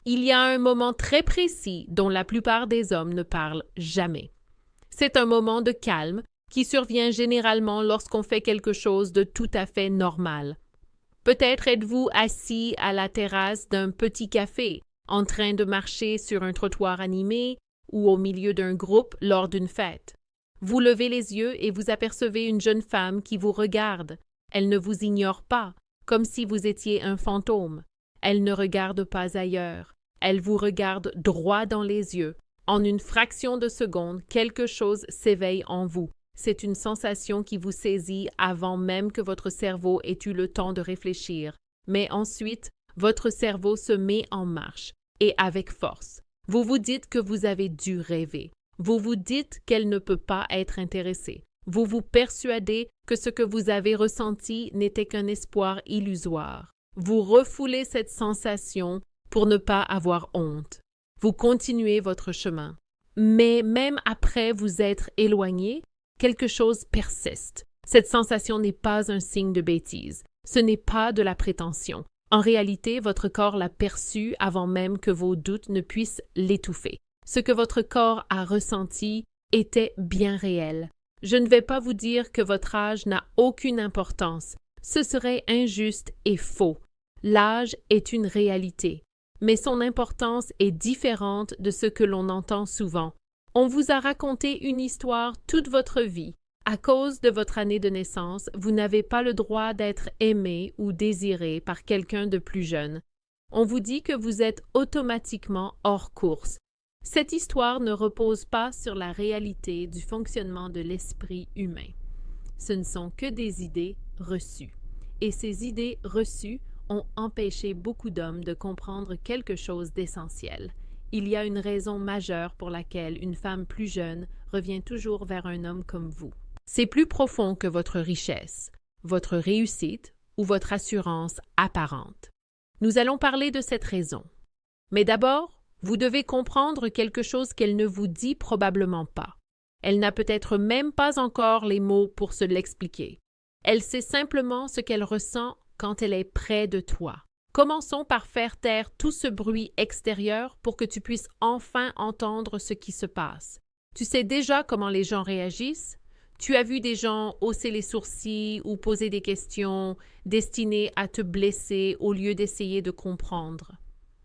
Il y a un moment très précis dont la plupart des hommes ne parlent jamais. C'est un moment de calme qui survient généralement lorsqu'on fait quelque chose de tout à fait normal. Peut-être êtes-vous assis à la terrasse d'un petit café, en train de marcher sur un trottoir animé ou au milieu d'un groupe lors d'une fête. Vous levez les yeux et vous apercevez une jeune femme qui vous regarde. Elle ne vous ignore pas, comme si vous étiez un fantôme. Elle ne regarde pas ailleurs. Elle vous regarde droit dans les yeux. En une fraction de seconde, quelque chose s'éveille en vous. C'est une sensation qui vous saisit avant même que votre cerveau ait eu le temps de réfléchir. Mais ensuite, votre cerveau se met en marche, et avec force. Vous vous dites que vous avez dû rêver. Vous vous dites qu'elle ne peut pas être intéressée. Vous vous persuadez que ce que vous avez ressenti n'était qu'un espoir illusoire. Vous refoulez cette sensation pour ne pas avoir honte. Vous continuez votre chemin. Mais même après vous être éloigné, quelque chose persiste. Cette sensation n'est pas un signe de bêtise. Ce n'est pas de la prétention. En réalité, votre corps l'a perçu avant même que vos doutes ne puissent l'étouffer. Ce que votre corps a ressenti était bien réel. Je ne vais pas vous dire que votre âge n'a aucune importance. Ce serait injuste et faux. L'âge est une réalité, mais son importance est différente de ce que l'on entend souvent. On vous a raconté une histoire toute votre vie. À cause de votre année de naissance, vous n'avez pas le droit d'être aimé ou désiré par quelqu'un de plus jeune. On vous dit que vous êtes automatiquement hors course. Cette histoire ne repose pas sur la réalité du fonctionnement de l'esprit humain. Ce ne sont que des idées reçues. Et ces idées reçues ont empêché beaucoup d'hommes de comprendre quelque chose d'essentiel. Il y a une raison majeure pour laquelle une femme plus jeune revient toujours vers un homme comme vous. C'est plus profond que votre richesse, votre réussite ou votre assurance apparente. Nous allons parler de cette raison. Mais d'abord, vous devez comprendre quelque chose qu'elle ne vous dit probablement pas. Elle n'a peut-être même pas encore les mots pour se l'expliquer. Elle sait simplement ce qu'elle ressent quand elle est près de toi. Commençons par faire taire tout ce bruit extérieur pour que tu puisses enfin entendre ce qui se passe. Tu sais déjà comment les gens réagissent? Tu as vu des gens hausser les sourcils ou poser des questions destinées à te blesser au lieu d'essayer de comprendre.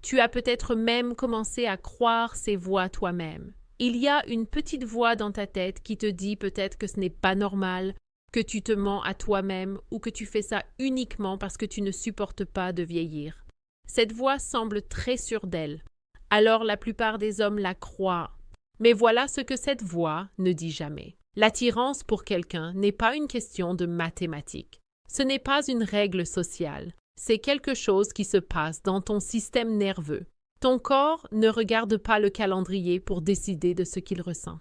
Tu as peut-être même commencé à croire ces voix toi-même. Il y a une petite voix dans ta tête qui te dit peut-être que ce n'est pas normal, que tu te mens à toi-même ou que tu fais ça uniquement parce que tu ne supportes pas de vieillir. Cette voix semble très sûre d'elle. Alors la plupart des hommes la croient. Mais voilà ce que cette voix ne dit jamais. L'attirance pour quelqu'un n'est pas une question de mathématiques. Ce n'est pas une règle sociale. C'est quelque chose qui se passe dans ton système nerveux. Ton corps ne regarde pas le calendrier pour décider de ce qu'il ressent.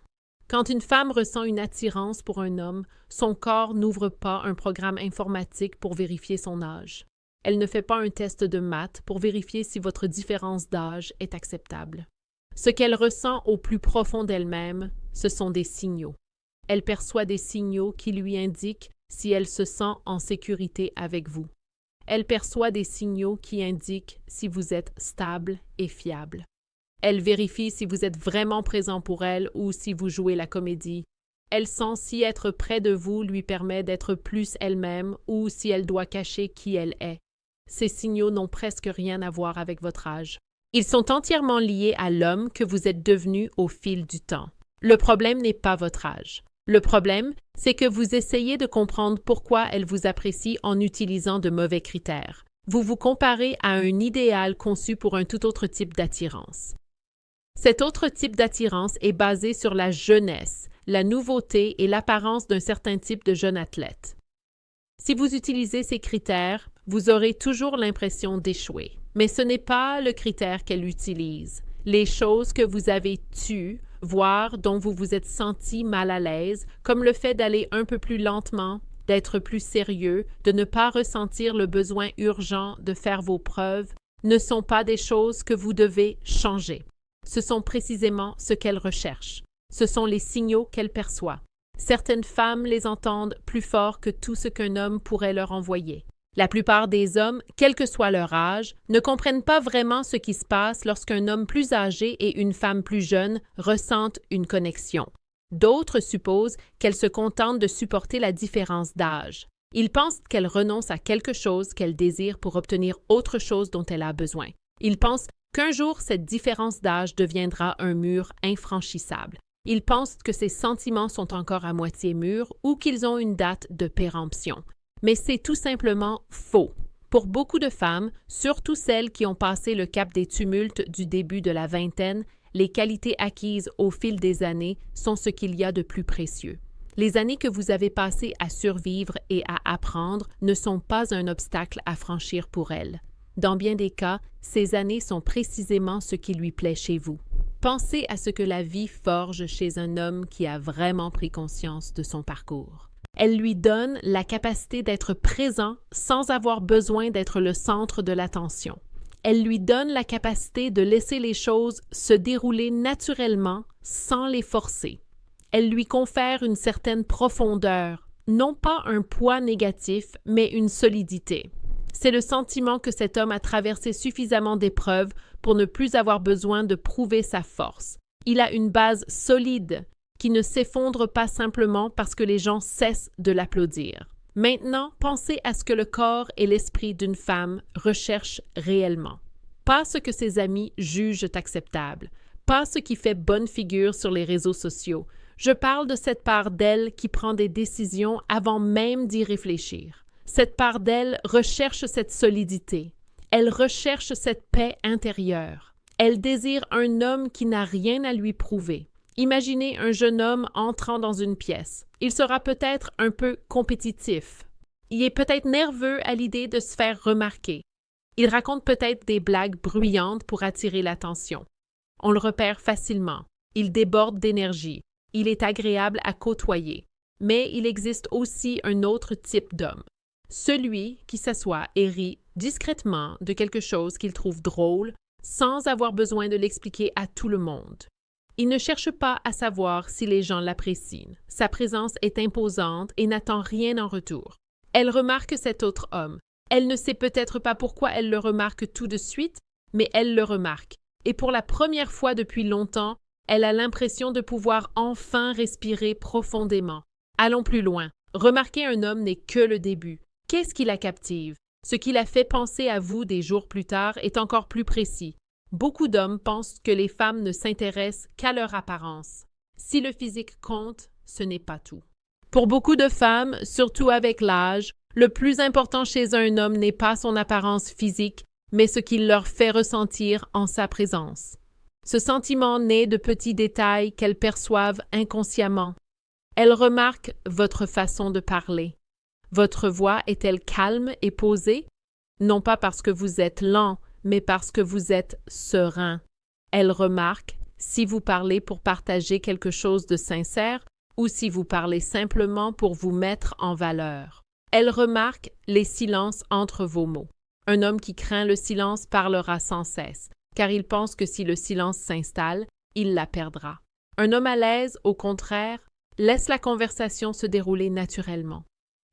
Quand une femme ressent une attirance pour un homme, son corps n'ouvre pas un programme informatique pour vérifier son âge. Elle ne fait pas un test de maths pour vérifier si votre différence d'âge est acceptable. Ce qu'elle ressent au plus profond d'elle-même, ce sont des signaux. Elle perçoit des signaux qui lui indiquent si elle se sent en sécurité avec vous. Elle perçoit des signaux qui indiquent si vous êtes stable et fiable. Elle vérifie si vous êtes vraiment présent pour elle ou si vous jouez la comédie. Elle sent si être près de vous lui permet d'être plus elle-même ou si elle doit cacher qui elle est. Ces signaux n'ont presque rien à voir avec votre âge. Ils sont entièrement liés à l'homme que vous êtes devenu au fil du temps. Le problème n'est pas votre âge. Le problème, c'est que vous essayez de comprendre pourquoi elle vous apprécie en utilisant de mauvais critères. Vous vous comparez à un idéal conçu pour un tout autre type d'attirance. Cet autre type d'attirance est basé sur la jeunesse, la nouveauté et l'apparence d'un certain type de jeune athlète. Si vous utilisez ces critères, vous aurez toujours l'impression d'échouer. Mais ce n'est pas le critère qu'elle utilise. Les choses que vous avez tues, voire dont vous vous êtes senti mal à l'aise, comme le fait d'aller un peu plus lentement, d'être plus sérieux, de ne pas ressentir le besoin urgent de faire vos preuves, ne sont pas des choses que vous devez changer. Ce sont précisément ce qu'elle recherche. Ce sont les signaux qu'elle perçoit. Certaines femmes les entendent plus fort que tout ce qu'un homme pourrait leur envoyer. La plupart des hommes, quel que soit leur âge, ne comprennent pas vraiment ce qui se passe lorsqu'un homme plus âgé et une femme plus jeune ressentent une connexion. D'autres supposent qu'elle se contente de supporter la différence d'âge. Ils pensent qu'elle renonce à quelque chose qu'elle désire pour obtenir autre chose dont elle a besoin. Ils pensent qu'un jour cette différence d'âge deviendra un mur infranchissable. Ils pensent que ses sentiments sont encore à moitié mûrs ou qu'ils ont une date de péremption. Mais c'est tout simplement faux. Pour beaucoup de femmes, surtout celles qui ont passé le cap des tumultes du début de la vingtaine, les qualités acquises au fil des années sont ce qu'il y a de plus précieux. Les années que vous avez passées à survivre et à apprendre ne sont pas un obstacle à franchir pour elles. Dans bien des cas, ces années sont précisément ce qui lui plaît chez vous. Pensez à ce que la vie forge chez un homme qui a vraiment pris conscience de son parcours. Elle lui donne la capacité d'être présent sans avoir besoin d'être le centre de l'attention. Elle lui donne la capacité de laisser les choses se dérouler naturellement sans les forcer. Elle lui confère une certaine profondeur, non pas un poids négatif, mais une solidité. C'est le sentiment que cet homme a traversé suffisamment d'épreuves pour ne plus avoir besoin de prouver sa force. Il a une base solide qui ne s'effondre pas simplement parce que les gens cessent de l'applaudir. Maintenant, pensez à ce que le corps et l'esprit d'une femme recherchent réellement. Pas ce que ses amis jugent acceptable, pas ce qui fait bonne figure sur les réseaux sociaux. Je parle de cette part d'elle qui prend des décisions avant même d'y réfléchir. Cette part d'elle recherche cette solidité. Elle recherche cette paix intérieure. Elle désire un homme qui n'a rien à lui prouver. Imaginez un jeune homme entrant dans une pièce. Il sera peut-être un peu compétitif. Il est peut-être nerveux à l'idée de se faire remarquer. Il raconte peut-être des blagues bruyantes pour attirer l'attention. On le repère facilement. Il déborde d'énergie. Il est agréable à côtoyer. Mais il existe aussi un autre type d'homme. Celui qui s'assoit et rit discrètement de quelque chose qu'il trouve drôle sans avoir besoin de l'expliquer à tout le monde. Il ne cherche pas à savoir si les gens l'apprécient. Sa présence est imposante et n'attend rien en retour. Elle remarque cet autre homme. Elle ne sait peut-être pas pourquoi elle le remarque tout de suite, mais elle le remarque. Et pour la première fois depuis longtemps, elle a l'impression de pouvoir enfin respirer profondément. Allons plus loin. Remarquer un homme n'est que le début. Qu'est-ce qui la captive? Ce qui la fait penser à vous des jours plus tard est encore plus précis. Beaucoup d'hommes pensent que les femmes ne s'intéressent qu'à leur apparence. Si le physique compte, ce n'est pas tout. Pour beaucoup de femmes, surtout avec l'âge, le plus important chez un homme n'est pas son apparence physique, mais ce qu'il leur fait ressentir en sa présence. Ce sentiment naît de petits détails qu'elles perçoivent inconsciemment. Elles remarquent votre façon de parler. Votre voix est-elle calme et posée? Non pas parce que vous êtes lent, mais parce que vous êtes serein. Elle remarque si vous parlez pour partager quelque chose de sincère ou si vous parlez simplement pour vous mettre en valeur. Elle remarque les silences entre vos mots. Un homme qui craint le silence parlera sans cesse, car il pense que si le silence s'installe, il la perdra. Un homme à l'aise, au contraire, laisse la conversation se dérouler naturellement.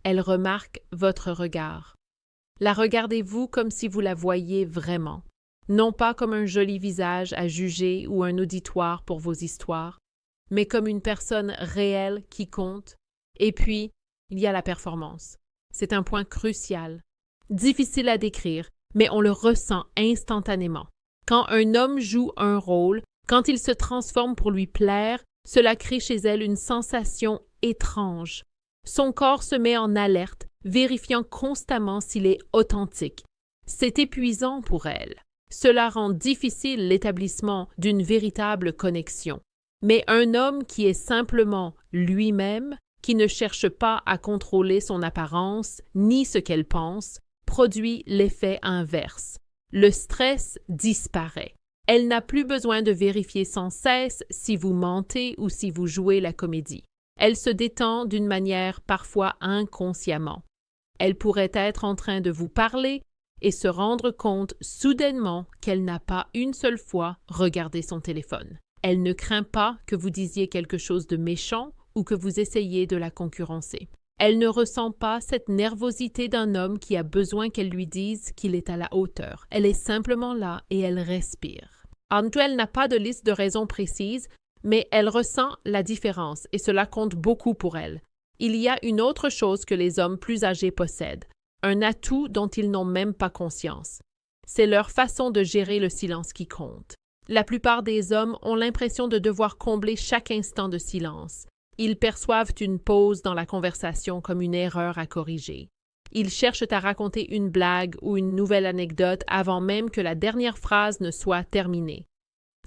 Elle remarque votre regard. La regardez-vous comme si vous la voyiez vraiment, non pas comme un joli visage à juger ou un auditoire pour vos histoires, mais comme une personne réelle qui compte. Et puis, il y a la performance. C'est un point crucial. Difficile à décrire, mais on le ressent instantanément. Quand un homme joue un rôle, quand il se transforme pour lui plaire, cela crée chez elle une sensation étrange. Son corps se met en alerte, vérifiant constamment s'il est authentique. C'est épuisant pour elle. Cela rend difficile l'établissement d'une véritable connexion. Mais un homme qui est simplement lui-même, qui ne cherche pas à contrôler son apparence ni ce qu'elle pense, produit l'effet inverse. Le stress disparaît. Elle n'a plus besoin de vérifier sans cesse si vous mentez ou si vous jouez la comédie. Elle se détend d'une manière parfois inconsciemment. Elle pourrait être en train de vous parler et se rendre compte soudainement qu'elle n'a pas une seule fois regardé son téléphone. Elle ne craint pas que vous disiez quelque chose de méchant ou que vous essayiez de la concurrencer. Elle ne ressent pas cette nervosité d'un homme qui a besoin qu'elle lui dise qu'il est à la hauteur. Elle est simplement là et elle respire. Andrel n'a pas de liste de raisons précises, mais elle ressent la différence et cela compte beaucoup pour elle. Il y a une autre chose que les hommes plus âgés possèdent, un atout dont ils n'ont même pas conscience. C'est leur façon de gérer le silence qui compte. La plupart des hommes ont l'impression de devoir combler chaque instant de silence. Ils perçoivent une pause dans la conversation comme une erreur à corriger. Ils cherchent à raconter une blague ou une nouvelle anecdote avant même que la dernière phrase ne soit terminée.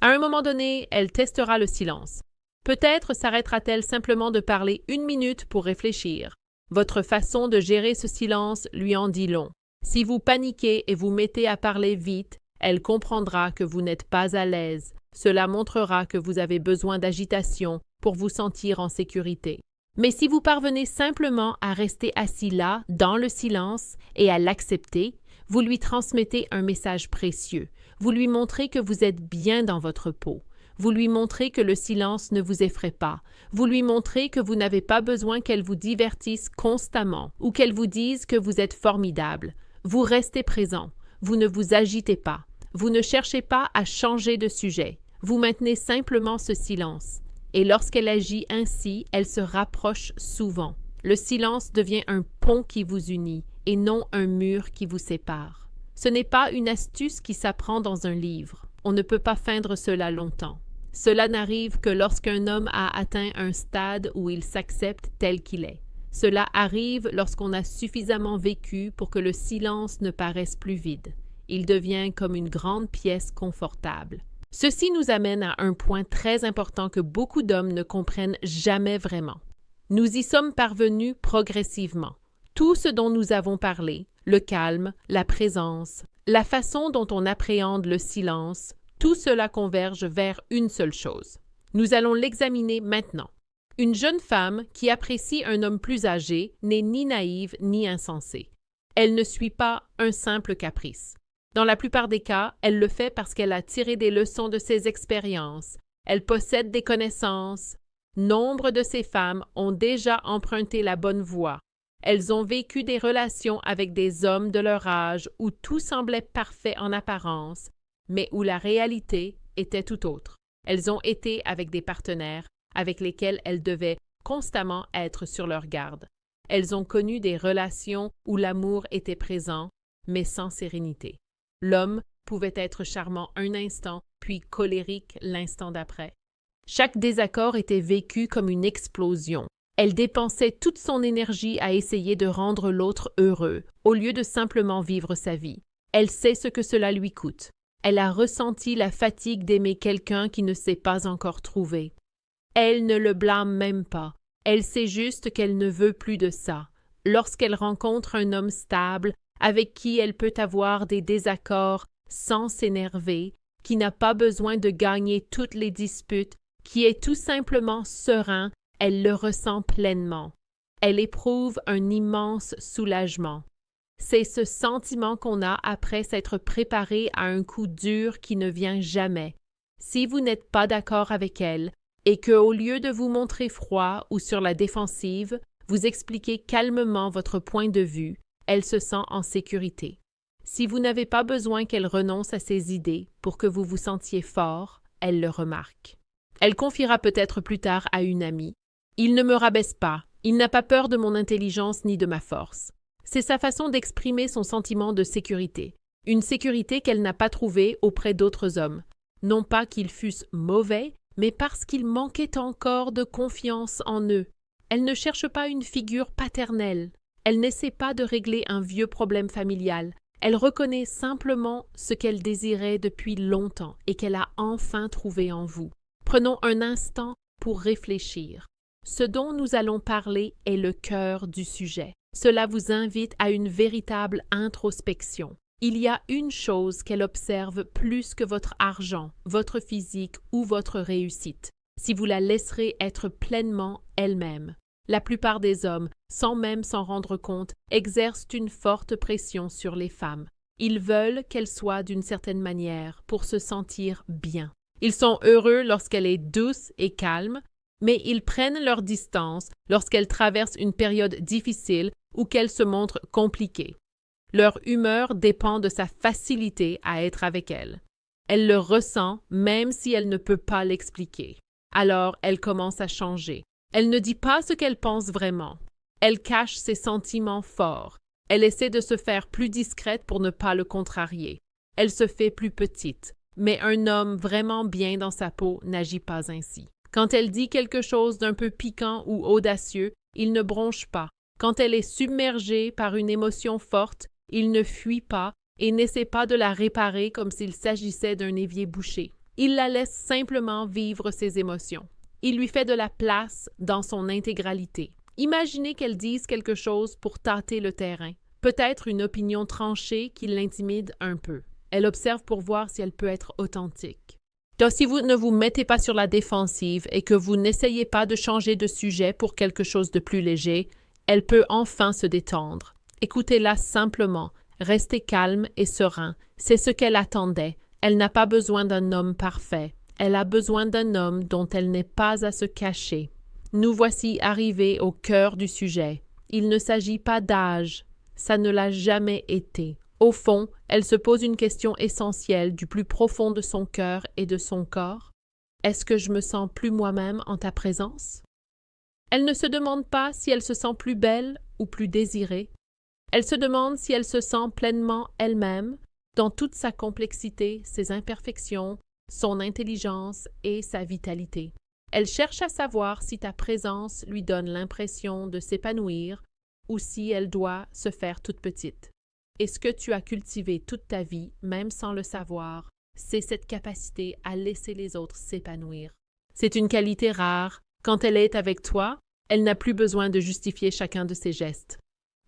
À un moment donné, elle testera le silence. Peut-être s'arrêtera-t-elle simplement de parler 1 minute pour réfléchir. Votre façon de gérer ce silence lui en dit long. Si vous paniquez et vous mettez à parler vite, elle comprendra que vous n'êtes pas à l'aise. Cela montrera que vous avez besoin d'agitation pour vous sentir en sécurité. Mais si vous parvenez simplement à rester assis là, dans le silence, et à l'accepter, vous lui transmettez un message précieux. Vous lui montrez que vous êtes bien dans votre peau. Vous lui montrez que le silence ne vous effraie pas. Vous lui montrez que vous n'avez pas besoin qu'elle vous divertisse constamment ou qu'elle vous dise que vous êtes formidable. Vous restez présent. Vous ne vous agitez pas. Vous ne cherchez pas à changer de sujet. Vous maintenez simplement ce silence. Et lorsqu'elle agit ainsi, elle se rapproche souvent. Le silence devient un pont qui vous unit et non un mur qui vous sépare. Ce n'est pas une astuce qui s'apprend dans un livre. On ne peut pas feindre cela longtemps. Cela n'arrive que lorsqu'un homme a atteint un stade où il s'accepte tel qu'il est. Cela arrive lorsqu'on a suffisamment vécu pour que le silence ne paraisse plus vide. Il devient comme une grande pièce confortable. Ceci nous amène à un point très important que beaucoup d'hommes ne comprennent jamais vraiment. Nous y sommes parvenus progressivement. Tout ce dont nous avons parlé, le calme, la présence, la façon dont on appréhende le silence, tout cela converge vers une seule chose. Nous allons l'examiner maintenant. Une jeune femme qui apprécie un homme plus âgé n'est ni naïve ni insensée. Elle ne suit pas un simple caprice. Dans la plupart des cas, elle le fait parce qu'elle a tiré des leçons de ses expériences. Elle possède des connaissances. Nombre de ces femmes ont déjà emprunté la bonne voie. Elles ont vécu des relations avec des hommes de leur âge où tout semblait parfait en apparence, mais où la réalité était tout autre. Elles ont été avec des partenaires avec lesquels elles devaient constamment être sur leur garde. Elles ont connu des relations où l'amour était présent, mais sans sérénité. L'homme pouvait être charmant un instant, puis colérique l'instant d'après. Chaque désaccord était vécu comme une explosion. Elle dépensait toute son énergie à essayer de rendre l'autre heureux, au lieu de simplement vivre sa vie. Elle sait ce que cela lui coûte. Elle a ressenti la fatigue d'aimer quelqu'un qui ne s'est pas encore trouvé. Elle ne le blâme même pas. Elle sait juste qu'elle ne veut plus de ça. Lorsqu'elle rencontre un homme stable, avec qui elle peut avoir des désaccords sans s'énerver, qui n'a pas besoin de gagner toutes les disputes, qui est tout simplement serein, elle le ressent pleinement. Elle éprouve un immense soulagement. C'est ce sentiment qu'on a après s'être préparé à un coup dur qui ne vient jamais. Si vous n'êtes pas d'accord avec elle, et que, au lieu de vous montrer froid ou sur la défensive, vous expliquez calmement votre point de vue, elle se sent en sécurité. Si vous n'avez pas besoin qu'elle renonce à ses idées pour que vous vous sentiez fort, elle le remarque. Elle confiera peut-être plus tard à une amie. « Il ne me rabaisse pas, il n'a pas peur de mon intelligence ni de ma force. » C'est sa façon d'exprimer son sentiment de sécurité, une sécurité qu'elle n'a pas trouvée auprès d'autres hommes. Non pas qu'ils fussent mauvais, mais parce qu'ils manquaient encore de confiance en eux. Elle ne cherche pas une figure paternelle. Elle n'essaie pas de régler un vieux problème familial. Elle reconnaît simplement ce qu'elle désirait depuis longtemps et qu'elle a enfin trouvé en vous. Prenons un instant pour réfléchir. Ce dont nous allons parler est le cœur du sujet. Cela vous invite à une véritable introspection. Il y a une chose qu'elle observe plus que votre argent, votre physique ou votre réussite, si vous la laisserez être pleinement elle-même. La plupart des hommes, sans même s'en rendre compte, exercent une forte pression sur les femmes. Ils veulent qu'elles soient d'une certaine manière pour se sentir bien. Ils sont heureux lorsqu'elle est douce et calme, mais ils prennent leur distance lorsqu'elle traverse une période difficile ou qu'elle se montre compliquée. Leur humeur dépend de sa facilité à être avec elle. Elle le ressent même si elle ne peut pas l'expliquer. Alors, elle commence à changer. Elle ne dit pas ce qu'elle pense vraiment. Elle cache ses sentiments forts. Elle essaie de se faire plus discrète pour ne pas le contrarier. Elle se fait plus petite. Mais un homme vraiment bien dans sa peau n'agit pas ainsi. Quand elle dit quelque chose d'un peu piquant ou audacieux, il ne bronche pas. Quand elle est submergée par une émotion forte, il ne fuit pas et n'essaie pas de la réparer comme s'il s'agissait d'un évier bouché. Il la laisse simplement vivre ses émotions. Il lui fait de la place dans son intégralité. Imaginez qu'elle dise quelque chose pour tâter le terrain, peut-être une opinion tranchée qui l'intimide un peu. Elle observe pour voir si elle peut être authentique. Donc, si vous ne vous mettez pas sur la défensive et que vous n'essayez pas de changer de sujet pour quelque chose de plus léger, elle peut enfin se détendre. Écoutez-la simplement, restez calme et serein. C'est ce qu'elle attendait. Elle n'a pas besoin d'un homme parfait. Elle a besoin d'un homme dont elle n'est pas à se cacher. Nous voici arrivés au cœur du sujet. Il ne s'agit pas d'âge. Ça ne l'a jamais été. Au fond, elle se pose une question essentielle du plus profond de son cœur et de son corps. Est-ce que je me sens plus moi-même en ta présence? Elle ne se demande pas si elle se sent plus belle ou plus désirée. Elle se demande si elle se sent pleinement elle-même, dans toute sa complexité, ses imperfections, son intelligence et sa vitalité. Elle cherche à savoir si ta présence lui donne l'impression de s'épanouir ou si elle doit se faire toute petite. Et ce que tu as cultivé toute ta vie, même sans le savoir, c'est cette capacité à laisser les autres s'épanouir. C'est une qualité rare. Quand elle est avec toi, elle n'a plus besoin de justifier chacun de ses gestes.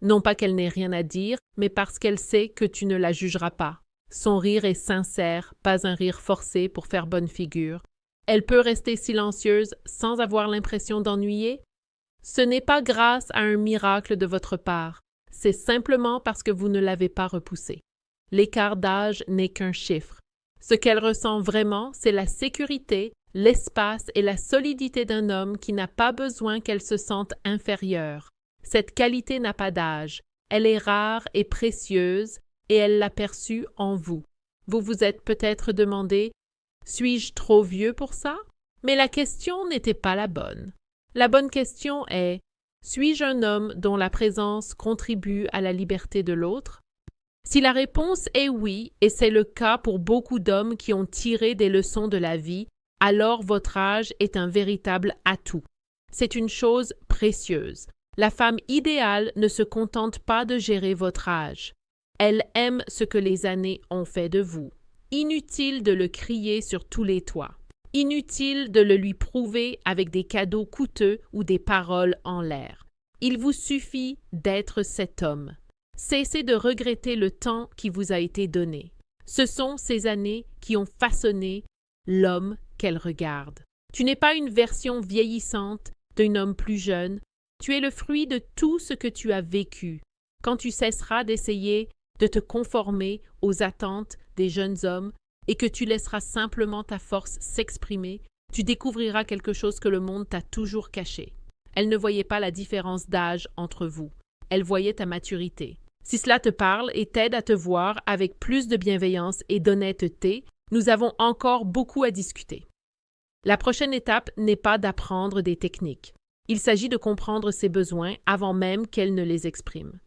Non pas qu'elle n'ait rien à dire, mais parce qu'elle sait que tu ne la jugeras pas. Son rire est sincère, pas un rire forcé pour faire bonne figure. Elle peut rester silencieuse sans avoir l'impression d'ennuyer. Ce n'est pas grâce à un miracle de votre part. C'est simplement parce que vous ne l'avez pas repoussée. L'écart d'âge n'est qu'un chiffre. Ce qu'elle ressent vraiment, c'est la sécurité, l'espace et la solidité d'un homme qui n'a pas besoin qu'elle se sente inférieure. Cette qualité n'a pas d'âge. Elle est rare et précieuse et elle l'a perçue en vous. Vous vous êtes peut-être demandé « Suis-je trop vieux pour ça ?» Mais la question n'était pas la bonne. La bonne question est suis-je un homme dont la présence contribue à la liberté de l'autre? Si la réponse est oui, et c'est le cas pour beaucoup d'hommes qui ont tiré des leçons de la vie, alors votre âge est un véritable atout. C'est une chose précieuse. La femme idéale ne se contente pas de gérer votre âge. Elle aime ce que les années ont fait de vous. Inutile de le crier sur tous les toits. Inutile de le lui prouver avec des cadeaux coûteux ou des paroles en l'air. Il vous suffit d'être cet homme. Cessez de regretter le temps qui vous a été donné. Ce sont ces années qui ont façonné l'homme qu'elle regarde. Tu n'es pas une version vieillissante d'un homme plus jeune. Tu es le fruit de tout ce que tu as vécu. Quand tu cesseras d'essayer de te conformer aux attentes des jeunes hommes, et que tu laisseras simplement ta force s'exprimer, tu découvriras quelque chose que le monde t'a toujours caché. Elle ne voyait pas la différence d'âge entre vous. Elle voyait ta maturité. Si cela te parle et t'aide à te voir avec plus de bienveillance et d'honnêteté, nous avons encore beaucoup à discuter. La prochaine étape n'est pas d'apprendre des techniques. Il s'agit de comprendre ses besoins avant même qu'elle ne les exprime.